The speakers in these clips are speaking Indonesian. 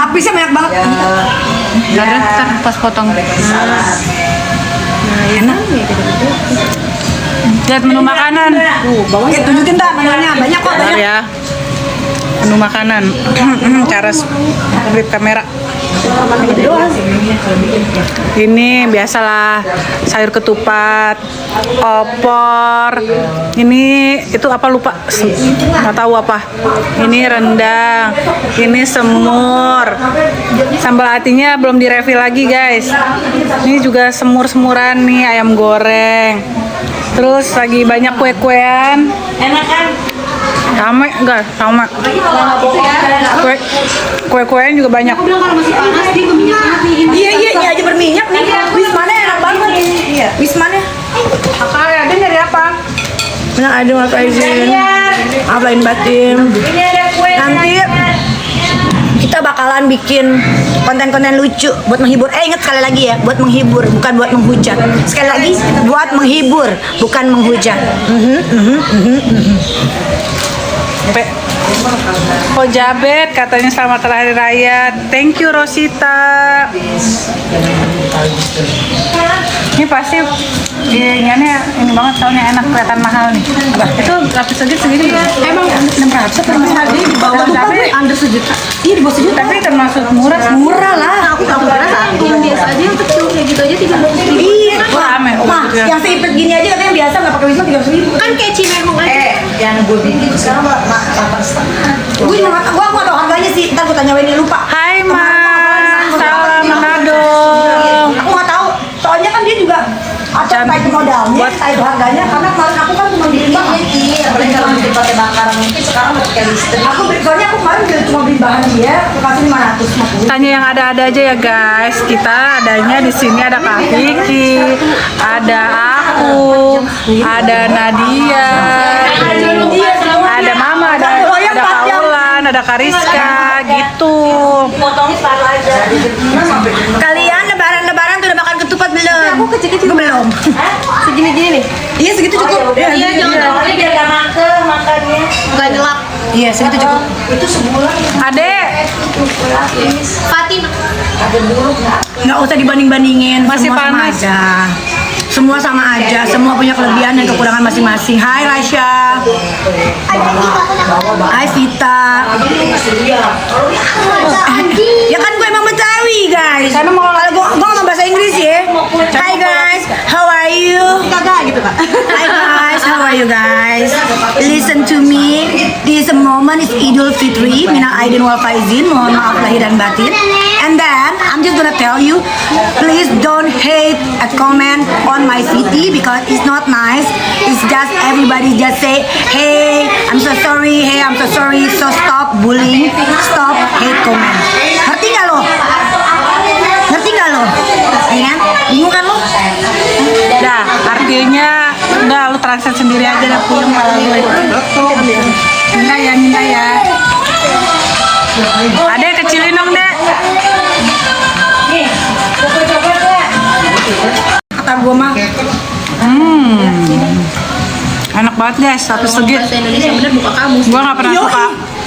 Lapisnya banyak banget. Ada ntar pas potong. Enak. Lihat menu makanan. Oke, tunjukin dah menunya. Banyak kok, Bentar banyak. ya. Menu makanan. Cara grip kamera. Ini biasalah sayur ketupat, opor. Ini itu apa lupa? Nggak tahu apa. Ini rendang. Ini semur. Sambal hatinya belum direfill lagi guys. Ini juga semur-semuran nih, ayam goreng. Terus lagi banyak kue-kuean. Enak kan? Rame enggak? Sama. Kue-kuean juga banyak. Aku bilang kalau masih panas dia berminyak nih. Iya, ini aja berminyak nih. Wismanya enak banget. Iya. Wismanya. Apa ya? Dia nyari apa? Benar ada Mas Aizin. Lain batin. Nanti kita bakalan bikin konten-konten lucu buat menghibur. Ingat sekali lagi ya, buat menghibur, bukan buat menghujat. Sekali lagi, buat menghibur, bukan menghujat. Oh Jabet katanya selamat hari raya. Thank you Rosita. Ini pasti ini banget soalnya enak, kelihatan mahal nih. Itu lapis segini ya. Emang 600 termasuk harganya di bawah tapi Under sejuta. Iya di bawah sejuta. tapi termasuk murah. Murah lah. Aku nggak pernah satu yang biasa aja yang kecil kayak gitu aja 300.000. Iya. Rame. Mah, yang seipet gini aja katanya biasa nggak pakai wisma 300.000. Kan kayak Cimehong aja. Yang gue bikin sekarang 8,5. Gue juga nggak tahu harganya sih. Ntar gue tanya Weni lupa. Hai Mas, salam Manado. Aku nggak tahu. Soalnya kan dia juga ada itu modalnya, itu harganya. Karena kemarin aku kan cuma beli bahan. Iya, apalagi kalau mesti pakai bakaran mungkin sekarang udah pakai listrik. Soalnya aku kemarin cuma beli bahan dia, aku kasih 550. Tanya yang ada-ada aja ya guys. Kita adanya di sini ada Kak Vicky, ada aku, ada Nadia, ada Mama, ada Kaulan, ada Kariska, gitu. Potong separuh aja. Kalian lebaran tuh udah makan ketupat belum? Aku kecil-kecil Gue belum. segini-gini nih. Iya segitu cukup. Iya, jangan Ini biar gak makan makannya. nggak nyelap. Iya segitu cukup. Itu sebulan. Adek, Fatin. Ada bulu nggak? Nggak usah dibanding-bandingin. Masih semua sama panas. aja. Semua sama aja. Semua punya kelebihan dan kekurangan masing-masing. Hai Rasya. Hai Vita. Ya kan gue emang Betawi guys. Kalau gue ngomong bahasa Inggris ya. Hi guys, how are you? Kagak gitu kak. Hi guys, how are you guys? Listen to me. This moment is Idul Fitri. Minal aidin wal faizin. Mohon maaf lahir dan batin. And then I'm just gonna tell you, please don't hate a comment on my city because it's not nice. It's just everybody just say, hey, I'm so sorry. Hey, I'm so sorry. So stop bullying. Stop hate comment. Ngerti nggak lo? Ngerti nggak lo? Iya kan? Bingung kan lo? dah artinya udah lu translate sendiri aja dah puyeng malah gue. Minta ya. Adek kecilin dong dek. Kata gue mah. Enak banget guys, lapis legit. Bahasa Indonesia bener buka kamus. Gua nggak pernah Yoi. suka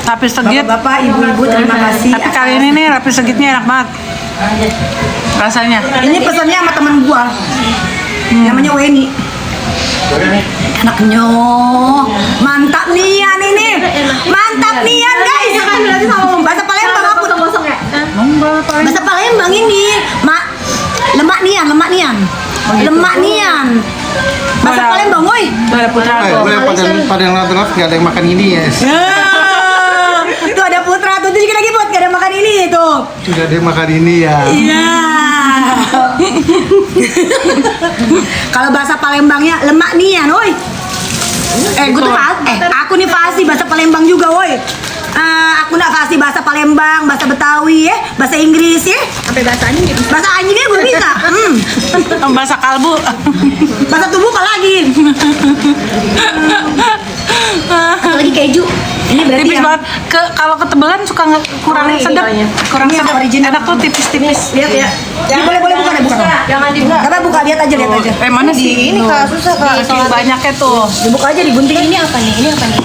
lapis legit. Bapak-bapak, ibu-ibu, terima kasih. Tapi kali ini nih lapis legitnya enak banget. Rasanya. Ini pesannya sama teman gua. Namanya Weni. Anaknya mantap nian ini. Mantap nian guys. Bahasa Palembang apa? Kosong ya. Bahasa Palembang ini. Lemak nian. Lemak nian. Bahasa Palembang, woi. Ada putra tuh. Boleh pada yang nonton nggak ada yang makan ini ya? Tuh ada Putra tuh sedikit lagi buat gak ada makan ini tuh. Sudah ada yang makan ini ya. Iya. Kalau bahasa Palembangnya lemak nian, woi. Gue tuh aku nih fasih bahasa Palembang juga, woi. Aku nggak fasih bahasa Palembang, bahasa Betawi ya, bahasa Inggris ya. Sampai bahasa anjing gitu. Bahasa anjingnya gue bisa. Bahasa kalbu. Bahasa tubuh apa lagi? Satu lagi keju. Ini berarti Tipis yang banget. Kalau ketebelan suka kurang ini sedap. kayaknya. Kurang Ini yang sedap. original. Enak tuh tipis-tipis. lihat ya. Ini boleh buka deh, buka. Jangan dibuka. Apa buka lihat aja. Mana sih? Ini kak susah kak. Banyaknya tuh. Dibuka aja digunting. Ini apa nih? Ini apa nih?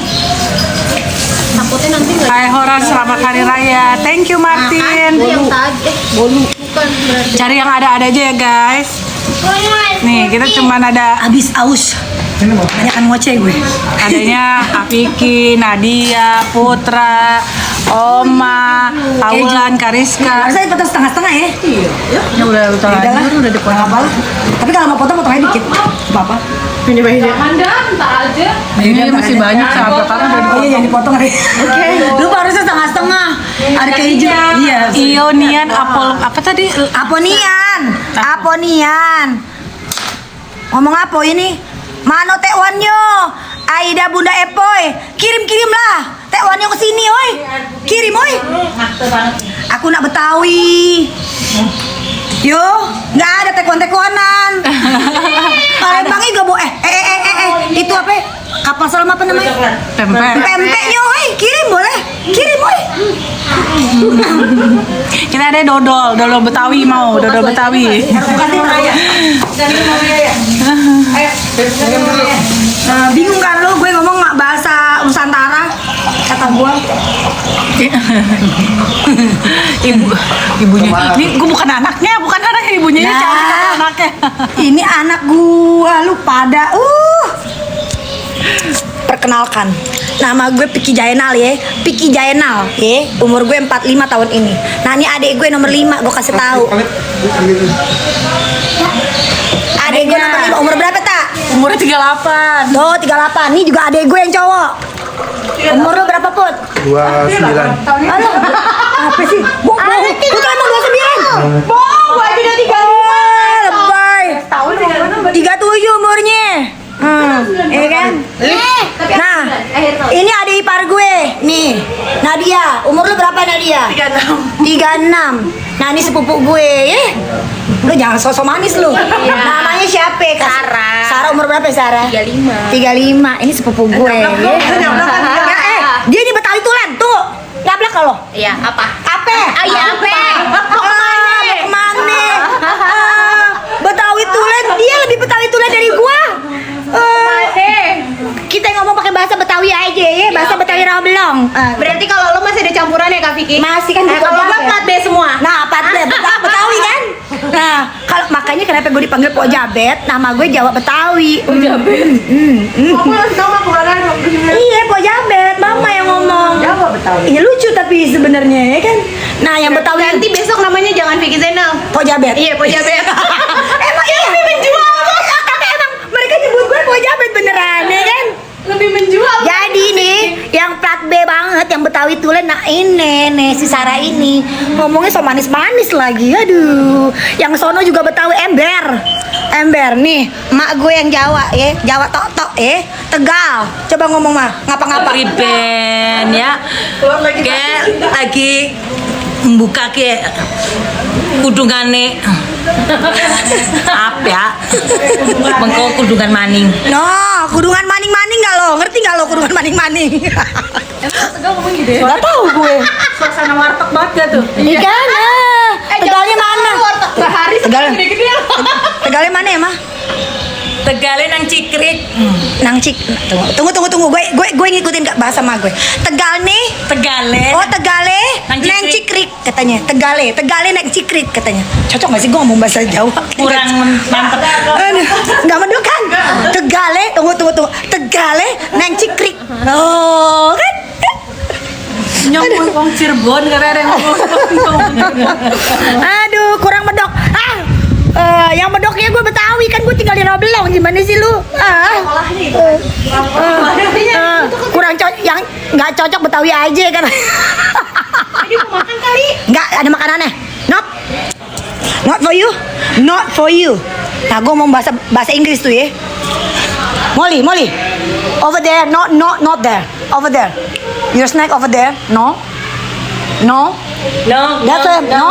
angkotnya nanti nggak. Hai Horas, selamat hari raya. Thank you Martin. Yang tadi, bukan berarti. Cari yang ada-ada aja ya guys. Nih kita cuman ada Abis aus. Banyak kan ngoceh gue. adanya Kak Vicky, Nadia, Putra, Oma, Paulan, Kariska. Harusnya dipotong setengah-setengah ya. Ini udah Udah lah, udah dipotong. apa lah. Tapi kalau mau potong potongnya dikit. Apa? Ini banyak. Ntar aja. Ini masih banyak sahabat karena udah Oh iya, yang dipotong hari. Oke. Lupa harusnya setengah-setengah. Ada keju. Iya. Ionian Apol apa tadi? Aponian. Aponian. Ngomong apa ini? Mano tekwanyo? Aida Bunda Epoy, kirim-kirimlah tekwanyo ke sini, oi. Kirim, oi. Aku nak Betawi. Yo, nggak ada tekwan-tekwanan. Palembang juga bu, itu apa? Kapal selam apa namanya? Tempe. Pempeknya, oi. Kirim boleh? Kirim, oi. Kita ada dodol Betawi mau, dodol Betawi. Bingung kan lo, gue ngomong nggak bahasa Nusantara, kata gue. Ibunya. Ini gue bukan anaknya ibunya Nah. cantik kata anaknya. Ini anak gua, lu pada Perkenalkan, nama gue Piki Jainal ya. Piki Jainal ya. Umur gue 45 tahun ini. Nah, ini adik gue nomor 5, gue kasih tahu. Adik gue nomor 5, umur berapa, Tak? Umurnya 38. Oh, 38. Ini juga adik gue yang cowok. Umur lu berapa, Put? 29. Alah, apa sih? Bohong. Put emang 29. Bohong, gue aja udah 35. Lebay. 37 umurnya. Iya kan? Nah, ini adik ipar gue. Nih, Nadia. Umur lu berapa, Nadia? 36. Nah, ini sepupu gue. Lu jangan sosok manis lu. Namanya siapa? Sarah. Sarah umur berapa, Sarah? 35. Ini sepupu gue. Dia ini Betawi Tulen. Tunggu. Nyablak kalau. Iya, apa? Ape? Iya, apa? Mau kemana? Betawi Tulen, dia lebih Betawi Tulen dari gua. Kita ngomong pakai bahasa Betawi aja ya, bahasa Betawi Rablong. Berarti kalau lo masih ada campuran ya Kak Vicky? Masih kan kalau gue plat B semua. Nah, plat B Betawi kan? Nah, kalau makanya kenapa gue dipanggil Pok Jabet, nama gue Jawa Betawi. Pok Jabet. Iya, Pok Jabet, mama yang ngomong. Jawa Betawi. Iya lucu tapi sebenarnya ya kan. Nah, yang Betawi Nanti besok namanya jangan Vicky Zainal. Pok Jabet. Iya, Pok Jabet. Emang iya lebih menjual. Tapi emang mereka nyebut gue Pok Jabet beneran ya kan? Lebih menjual. Jadi nih, yang plat B banget, yang Betawi Tulen, nah ini nih si Sarah ini ngomongnya so manis-manis lagi, aduh. Yang sono juga Betawi ember nih, mak gue yang Jawa ya, Jawa tok-tok ya, Tegal. Coba ngomong mah, ngapa-ngapa? Riben ya, kayak lagi membuka ke kudungane apa ya, mengko kudungan maning. No, kudungan maning-maning nggak lo? Ngerti nggak lo kudungan maning-maning? Tegal ngomong gitu ya. Nggak tahu gue. Suasana warteg banget ya tuh. Ikan, Tegalnya mana? Tegal. Tegalnya mana ya mah? Tegale nang Cikrik. Nang Cik, tunggu. Gue ngikutin bahasa mah gue. Tegal nih. Tegale. Oh Tegale, Nang nang Cikrik. Cikrik katanya. Tegale nang Cikrik katanya. Cocok gak sih gue ngomong bahasa Jawa? Kurang mantep. Aduh, nggak medok kan? Tegale, tunggu. Tegale nang Cikrik. Oh kan? Nyomong wong Cirebon karena ada yang ngomong. Aduh, kurang medok. Yang medoknya gue Betawi kan, gue tinggal di Roblong. Gimana sih lu? Kurang cocok, yang nggak cocok Betawi aja kan? Jadi mau makan kali. Nggak ada makanannya. Not for you. Nah, gue mau bahasa Inggris tuh ya. Molly. Over there, not there. Over there. Your snack over there. No.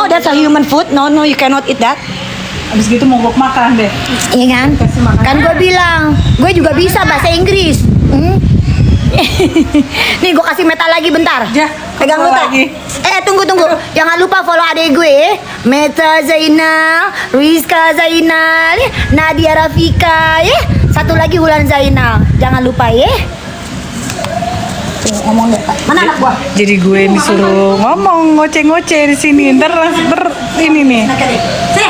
That's a human food. No, you cannot eat that. Abis gitu mau gue makan deh. Iya kan? Kan gue bilang, gue juga bisa bahasa Inggris. Nih gue kasih meta lagi bentar. Ja, Pegang follow meta. lagi. Tunggu. Jangan lupa follow adek gue. Meta Zainal, Rizka Zainal, Nadia Rafika, ya. Satu lagi Wulan Zainal. Jangan lupa ya. Tuh, ngomong deh Pak. Mana anak gua? Jadi gue disuruh ngomong ngoceh-ngoceh di sini. Ntar ini nih. Sini.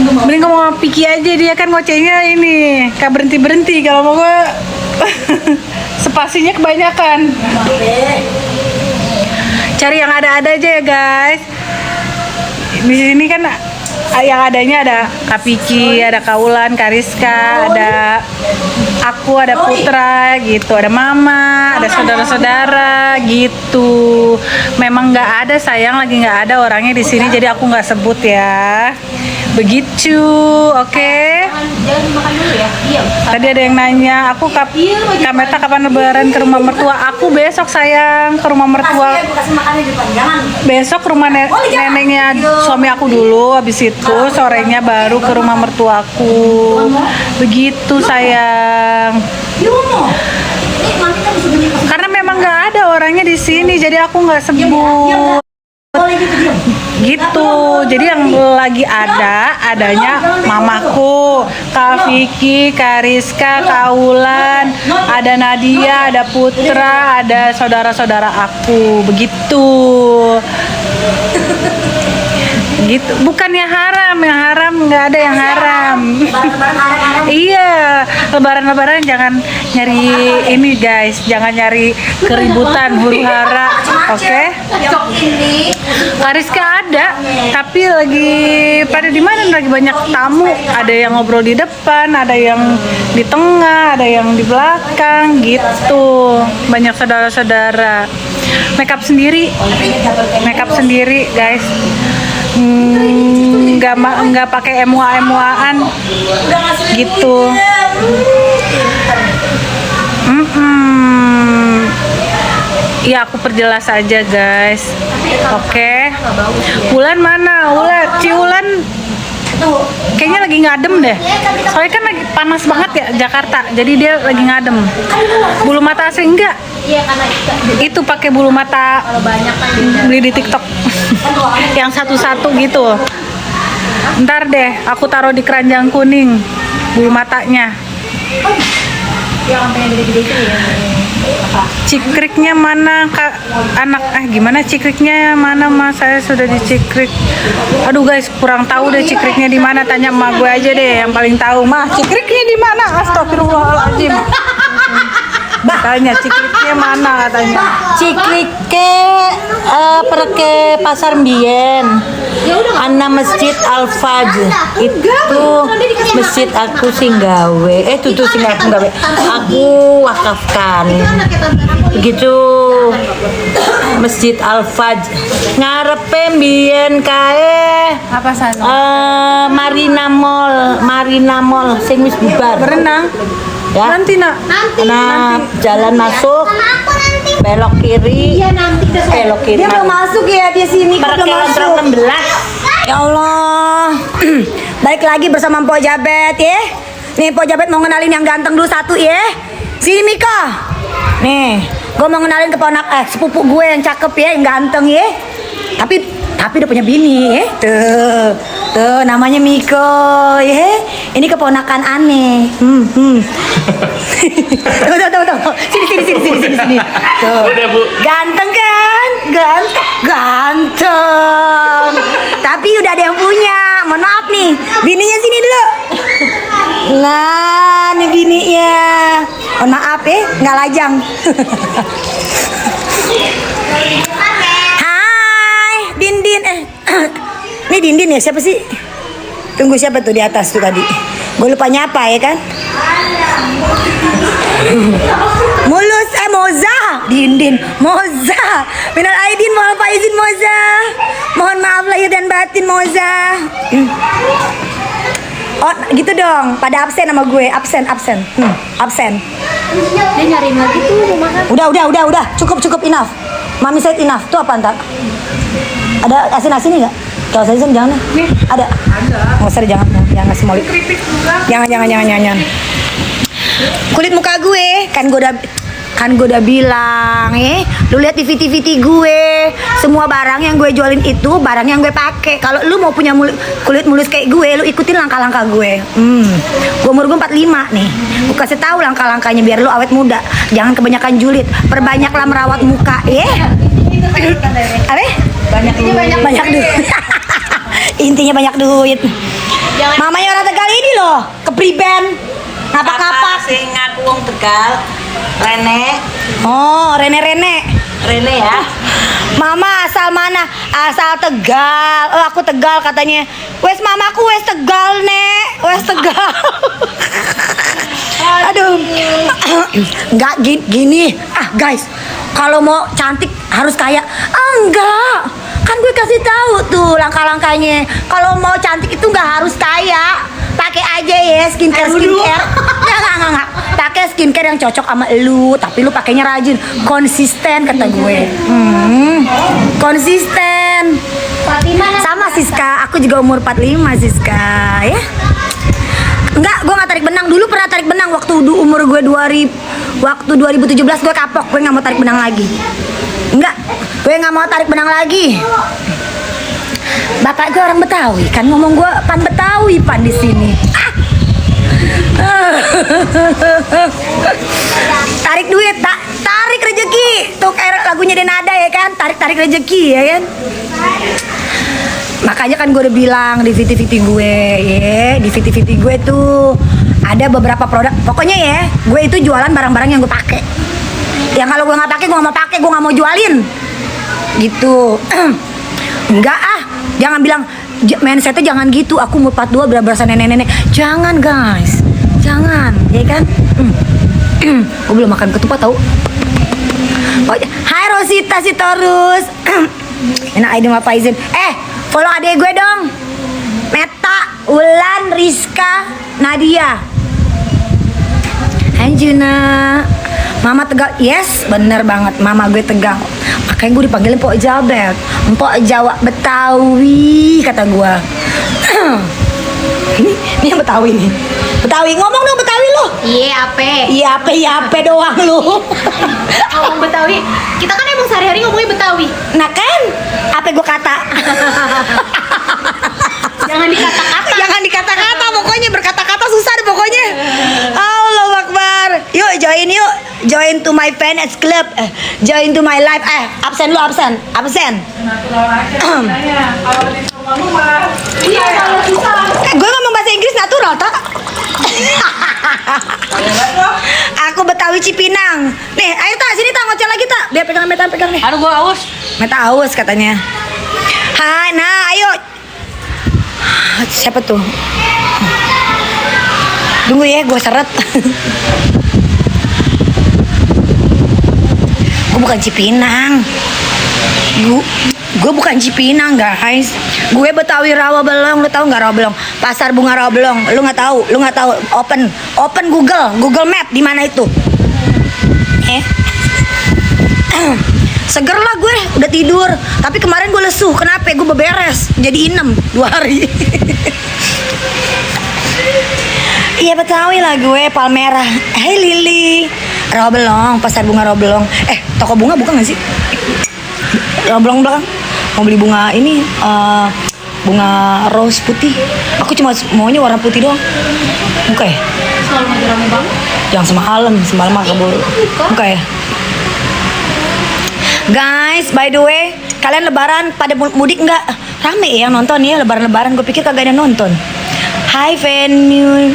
Mending ngomong sama Piki aja, dia kan ngocehnya ini gak berhenti kalau mau gue spasinya kebanyakan. Cari yang ada-ada aja ya guys. Di sini kan yang adanya ada Kak Piki, ada Kaulan, Kariska, ada aku, ada Putra gitu, ada Mama, ada saudara-saudara gitu. Memang nggak ada, sayang lagi nggak ada orangnya di sini, jadi aku nggak sebut ya. Begitu, oke? Jangan makan dulu ya. Diam. Tadi ada yang nanya, aku Kameta kapan lebaran ke rumah mertua? Aku besok sayang ke rumah mertua. Kasih makannya di depan, jangan. Besok ke rumah neneknya suami aku dulu, habis itu sorenya baru ke rumah mertuaku. Begitu sayang. Ini mami kan bisa beli. Karena memang nggak ada orangnya di sini, jadi aku nggak sebut. Gitu, jadi yang lagi adanya mamaku, Kak Vicky, Kariska, Kaulan, ada Nadia, ada Putra, ada saudara-saudara aku, begitu. Gitu, bukannya haram, yang haram nggak ada yang haram. Iya, lebaran jangan nyari ini guys, jangan nyari keributan huru hara, oke? Kariska ada, tapi lagi pada di mana? Lagi banyak tamu, ada yang ngobrol di depan, ada yang di tengah, ada yang di belakang, gitu. Banyak saudara-saudara. Makeup sendiri guys. Nggak pakai MUA-MUA-an gitu. Ya aku perjelas aja guys. Oke. Wulan mana? Wulan kayaknya lagi ngadem deh. Soalnya kan lagi panas banget ya Jakarta. Jadi dia lagi ngadem. Bulu mata asli enggak? Iya karena Itu pakai bulu mata kalau banyak kan beli di TikTok. Yang satu-satu gitu. Ntar deh aku taruh di keranjang kuning bulu matanya. yang sampai yang gede-gede itu ya. Cikriknya mana kak anak gimana cikriknya mana mas, saya sudah dicikrik. Aduh guys kurang tahu deh cikriknya di mana, tanya emak gue aja deh yang paling tahu. Mah cikriknya di mana? Astagfirullahaladzim. Tanya cikriknya mana katanya. Cikrike perke pasar Mbien. Ana Masjid Al-Fajr itu masjid aku sing gawe. Tutu sing aku gawe. Aku wakafkan. Begitu. Masjid Al-Fajr. Ngarepe mbien kae Apa sana? Marina Mall sing wis bubar. Berenang. Ya. Nanti nak. Nah, jalan masuk belok kiri. Iya nanti ke Belok kiri. Dia belum masuk ya, dia sini kok belum masuk. 16. Ya Allah. Balik lagi bersama Mpok Jabet ya. Nih Mpok Jabet mau ngenalin yang ganteng dulu satu ya. Sini Mika. Nih, gue mau ngenalin sepupu gue yang cakep ya, yang ganteng ya. Tapi udah punya bini ya. Tuh namanya Miko ya. Ini keponakan aneh. Tuh. Sini. Tuh. Ganteng kan? Ganteng. Tapi udah ada yang punya. Mohon maaf nih. Bininya sini dulu. Nah, nih bininya. Mohon maaf ya, nggak lajang. Hai, Dindin. Ini Dindin ya, siapa sih? Tunggu siapa tuh di atas tuh tadi? Gue lupa nyapa ya kan? Moza, Dindin, Moza. Minal aidin mohon faizin Moza. Mohon maaf lahir dan batin Moza. Oh gitu dong, pada absen sama gue, absen. Absen. dia nyariin lagi tuh mau makan. Udah, cukup enough. Mami said enough. Tuh apa ntar? Ada asin nggak? Kalau asin jangan. Ada. Nggak usah, jangan ngasih molik. Jangan. Kulit muka gue kan gue udah Kan gue udah bilang, lu lihat di VT gue, semua barang yang gue jualin itu barang yang gue pakai. Kalau lu mau punya kulit mulus kayak gue, lu ikutin langkah-langkah gue. Gue umur gue 45 nih. Gue kasih tahu langkah-langkahnya biar lu awet muda. Jangan kebanyakan julid, perbanyaklah merawat muka, Apa? Banyak duit. Intinya banyak duit. Mamanya orang Tegal ini loh, kepriben. Ngapak-ngapak. Sing ngaku wong Tegal. Rene. Oh, Rene. Rene ya. Mama asal mana? Asal Tegal. Oh, aku Tegal katanya. Wes mamaku wes Tegal, Nek. Wes Tegal. Aduh. Enggak gini. Guys. Kalau mau cantik harus kaya. Enggak. Kan gue kasih tahu tuh langkah-langkahnya. Kalau mau cantik itu nggak harus kaya. Pakai aja ya skincare. Enggak. Pakai skincare yang cocok sama lu, tapi lu pakainya rajin, konsisten kata gue. Konsisten. Sama Siska, aku juga umur 45 Siska, ya. Enggak, gue nggak tarik benang. Dulu pernah tarik benang waktu umur gue 2017 gue kapok, gue nggak mau tarik benang lagi. Enggak, gue nggak mau tarik benang lagi. Bapak gue orang Betawi, kan ngomong gue pan Betawi pan di sini. Tarik duit, tarik rezeki. Tuh kayak lagunya Denada ya kan, tarik rezeki ya kan. Makanya kan gue udah bilang di VT gue, di VT gue tuh ada beberapa produk. Pokoknya ya, gue itu jualan barang-barang yang gue pakai. Yang kalau gue nggak pakai, gue nggak mau pakai, gue nggak mau jualin. Gitu. Enggak jangan bilang mindsetnya jangan gitu. Aku umur 42 berasa nenek-nenek. Jangan guys, jangan, ya kan? Gue belum makan ketupat tau. Hai Rosita Sitorus. Enak Aidin Faizin. Follow adek gue dong. Meta, Ulan, Rizka, Nadia. Anjuna. Mama Tegal. Yes, bener banget. Mama gue Tegal. Makanya gue dipanggilin Pok Jabet. Pok Jawa Betawi kata gue. Ini yang Betawi nih. Betawi, ngomong dong Betawi lu. Iya apa doang lu. Ngomong Betawi. Kita kan emang sehari-hari ngomongnya Betawi. Nah kan, apa gue kata? Jangan dikata-kata. Jangan dikata-kata, pokoknya berkata-kata susah deh pokoknya. Allahu Akbar. Yuk join to my fans club. Join to my live. Absen lu absen. Iya, kalau susah. Gue ngomong bahasa Inggris natural tak? Aku Betawi Cipinang. Nih, ayo tak sini tak ngoceh lagi tak. Biar pegang nih. Aduh gua aus. Meta aus katanya. Hai, nah ayo. Siapa tuh? Tunggu ya, gue seret. Gue bukan Cipinang. Gue bukan Cipinang guys. Gue Betawi Rawabelong. Lu tahu nggak Rawabelong? Pasar Bunga Rawabelong. Lu nggak tahu? Open Google Map di mana itu? Seger lah gue, udah tidur. Tapi kemarin gue lesu. Kenapa? Gue beberes. Jadi 2 hari. Iya Betawi lah gue, Palmerah. Hai Lili. Rawabelong, Pasar Bunga Rawabelong. Toko bunga bukan nggak sih? Rawabelong belakang. Mau beli bunga ini, bunga rose putih. Aku cuma maunya warna putih doang. Buka ya? Selalu rame banget. Yang semalam mah keburu. Buka ya? Guys, by the way, kalian lebaran pada mudik nggak? Rame ya yang nonton ya lebaran-lebaran. Gue pikir kagak ada nonton. Hai venue,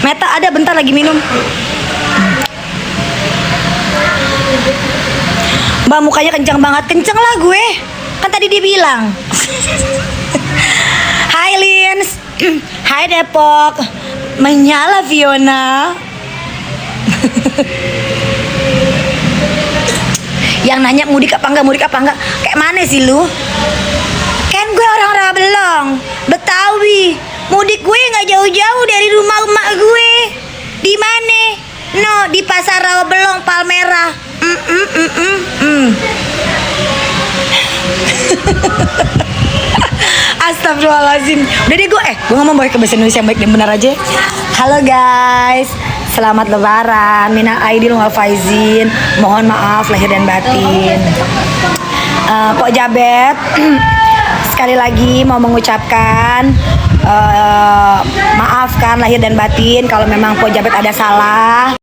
Meta ada bentar lagi minum. Mbak mukanya kencang banget. Kencang lah gue. Kan tadi dia bilang. Hai Lins. Hai Depok. Menyala Fiona. Yang nanya mudik apa enggak. Kayak mana sih lu? Kan gue orang Rawabelong, Betawi. Mudik gue nggak jauh-jauh dari rumah emak gue. Di mana? No, di Pasar Rawabelong, Palmerah. Astagfirullahaladzim. Udah deh gue ngomong baik ke bahasa Indonesia yang baik dan benar aja. Halo guys, selamat lebaran. Mina aidin wal faizin. Mohon maaf lahir dan batin. Pok Jabet sekali lagi mau mengucapkan maafkan lahir dan batin kalau memang Pok Jabet ada salah.